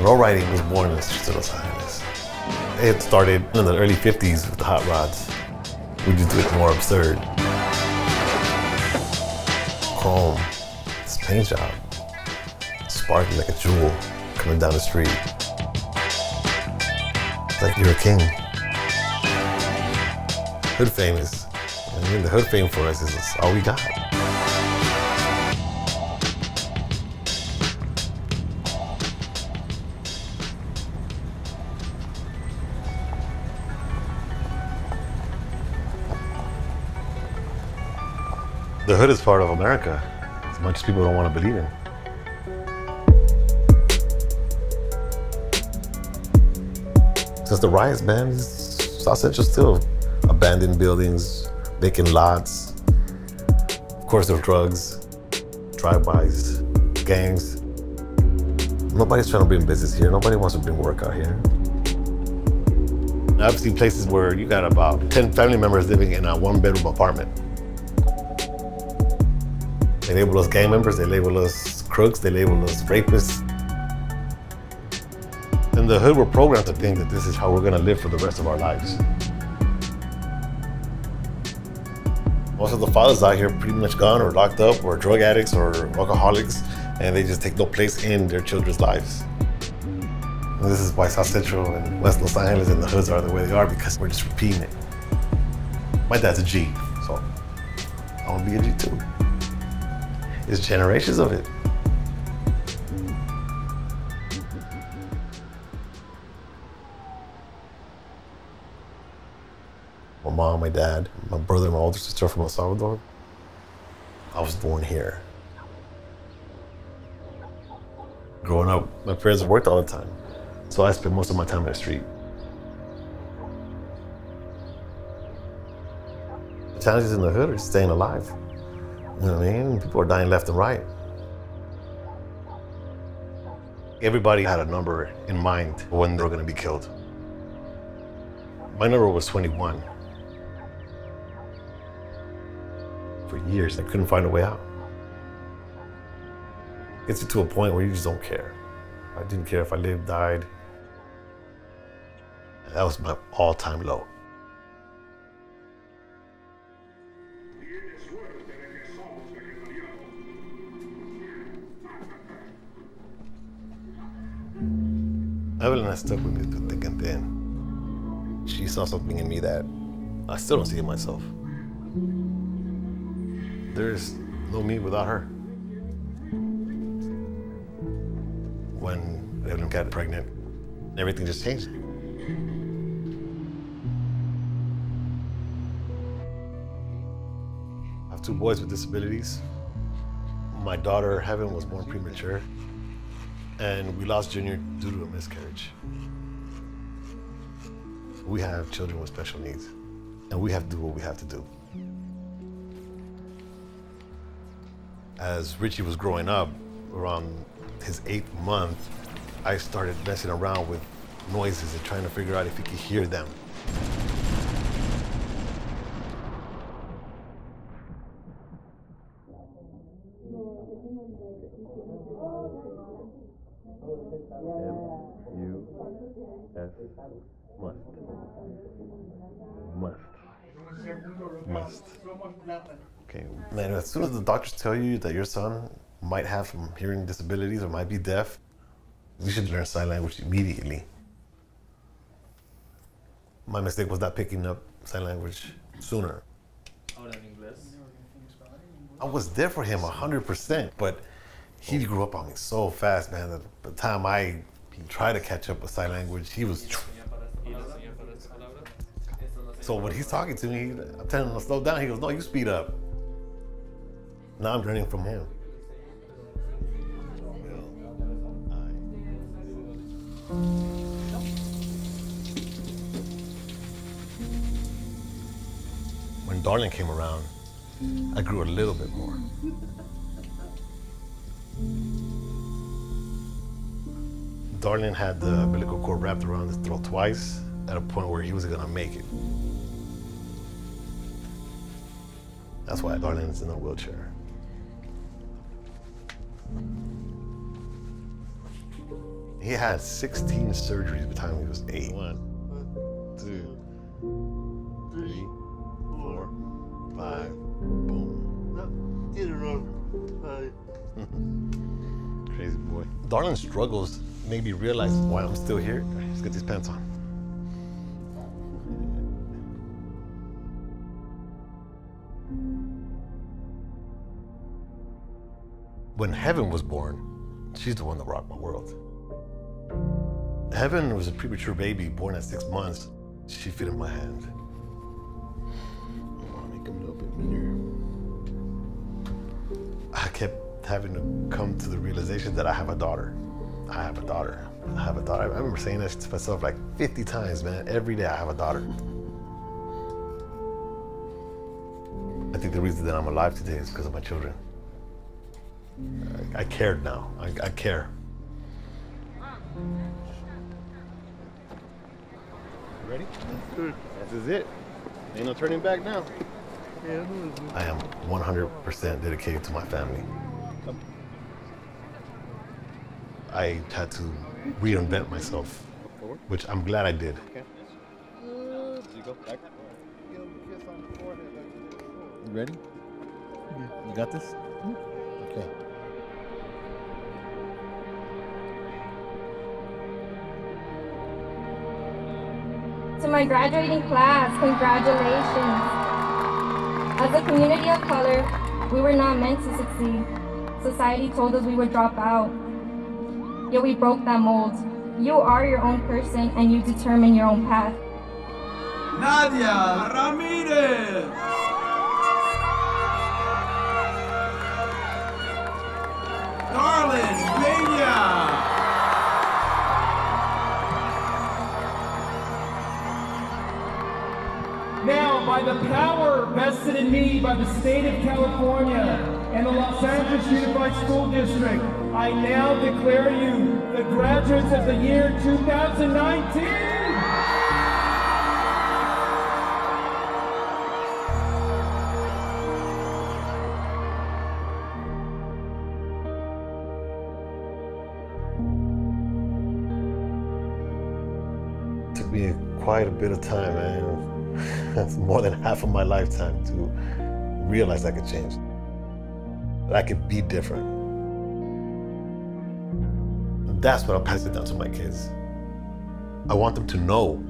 Lowriding was born in the streets of Los Angeles. It started in the early 50s with the hot rods. We just do it more absurd. Chrome, this paint job, sparkling like a jewel coming down the street. It's like you're a king. Hood famous. I mean, the hood fame for us is all we got. The hood is part of America, as much as people don't want to believe in. Since the riots, man, South Central still abandoned buildings, vacant lots. Of course, there were drugs, drive-bys, gangs. Nobody's trying to bring business here. Nobody wants to bring work out here. I've seen places where you got about 10 family members living in a one-bedroom apartment. They label us gang members, they label us crooks, they label us rapists. In the hood, we're programmed to think that this is how we're gonna live for the rest of our lives. Most of the fathers out here pretty much gone or locked up or drug addicts or alcoholics, and they just take no place in their children's lives. And this is why South Central and West Los Angeles and the hoods are the way they are, because we're just repeating it. My dad's a G, so I wanna be a G too. It's generations of it. My mom, my dad, my brother, and my older sister are from El Salvador. I was born here. Growing up, my parents worked all the time, so I spent most of my time in the street. The challenges in the hood are staying alive. You know what I mean? People are dying left and right. Everybody had a number in mind when they were going to be killed. My number was 21. For years, I couldn't find a way out. It gets you to a point where you just don't care. I didn't care if I lived, died. And that was my all-time low. Evelyn has stuck with me through thick and thin. She saw something in me that I still don't see in myself. There's no me without her. When Evelyn got pregnant, everything just changed. I have 2 boys with disabilities. My daughter, Heaven, was born premature. And we lost Junior due to a miscarriage. We have children with special needs, and we have to do what we have to do. As Richie was growing up, around his 8th month, I started messing around with noises and trying to figure out if he could hear them. Must. Okay, man, as soon as the doctors tell you that your son might have some hearing disabilities or might be deaf, you should learn sign language immediately. My mistake was not picking up sign language sooner. I was there for him 100%, but he grew up on me so fast, man, that by the time he tried to catch up with sign language, he was... So when he's talking to me, I'm telling him to slow down. He goes, no, you speed up. Now I'm learning from him. When Darling came around, I grew a little bit more. Darling had the umbilical cord wrapped around his throat twice at a point where he wasn't gonna make it. That's why Darling's in a He had 16 surgeries by the time he was 8. 1, 2, 3, 4, 5. Boom. Crazy boy. Darlin's struggles made me realize why I'm still here. Let's get these pants on. When Heaven was born, she's the one that rocked my world. Heaven was a premature baby born at 6 months. She fit in my hand. I want to make him a little bit meaner. I kept having to come to the realization that I have a daughter. I have a daughter. I have a daughter. I remember saying this to myself like 50 times, man. Every day I have a daughter. I think the reason that I'm alive today is because of my children. I cared now. I care. You ready? This is it. Ain't no turning back now. I am 100% dedicated to my family. I had to reinvent myself, which I'm glad I did. You go back. You ready? You got this? Okay. To my graduating class, congratulations. As a community of color, we were not meant to succeed. Society told us we would drop out. Yet we broke that mold. You are your own person and you determine your own path. Nadia Ramirez! Darlin Peña! Now, by the power vested in me by the state of California and the Los Angeles Unified School District, I now declare you the graduates of the year 2019! Took me quite a bit of time, man. That's more than half of my lifetime to realize I could change. That I could be different. That's what I'll pass it down to my kids. I want them to know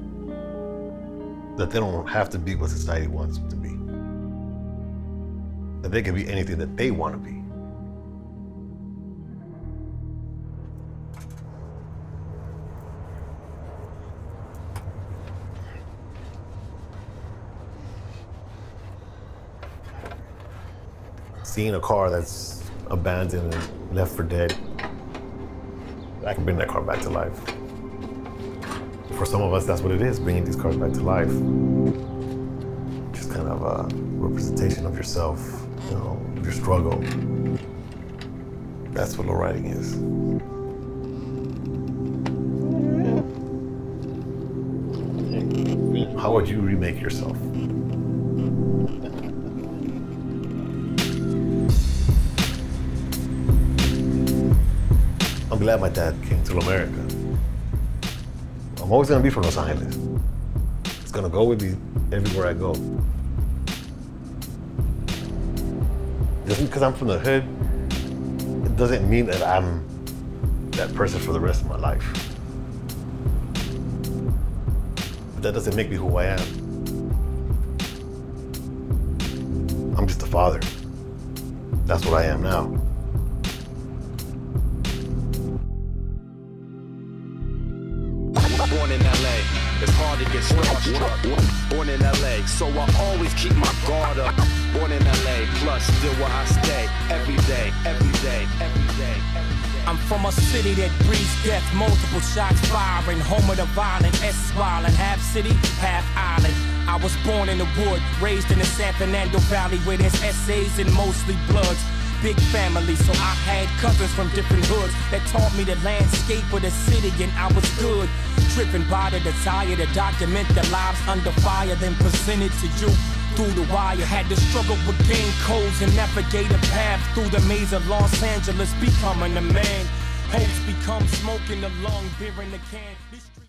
that they don't have to be what society wants them to be. That they can be anything that they want to be. Seeing a car that's abandoned and left for dead, I can bring that car back to life. For some of us, that's what it is, bringing these cars back to life. Just kind of a representation of yourself, you know, your struggle. That's what lowriding is. How would you remake yourself? I'm glad my dad came to America. I'm always gonna be from Los Angeles. It's gonna go with me everywhere I go. Just because I'm from the hood, it doesn't mean that I'm that person for the rest of my life. But that doesn't make me who I am. I'm just a father. That's what I am now. Born in LA, it's hard to get starstruck. Born in LA, so I always keep my guard up. Born in LA, plus still where I stay. Every day, every day, every day, every day. I'm from a city that breeds death, multiple shots firing. Home of the violent, S violent, half city, half island. I was born in the wood, raised in the San Fernando Valley where there's essays and mostly bloods. Big family, so I had cousins from different hoods that taught me the landscape of the city, and I was good. Driven by the desire to document the lives under fire, then present it to you through the wire. Had to struggle with game codes and navigate a path through the maze of Los Angeles, becoming a man. Hopes become smoke in the lung, beer in the can.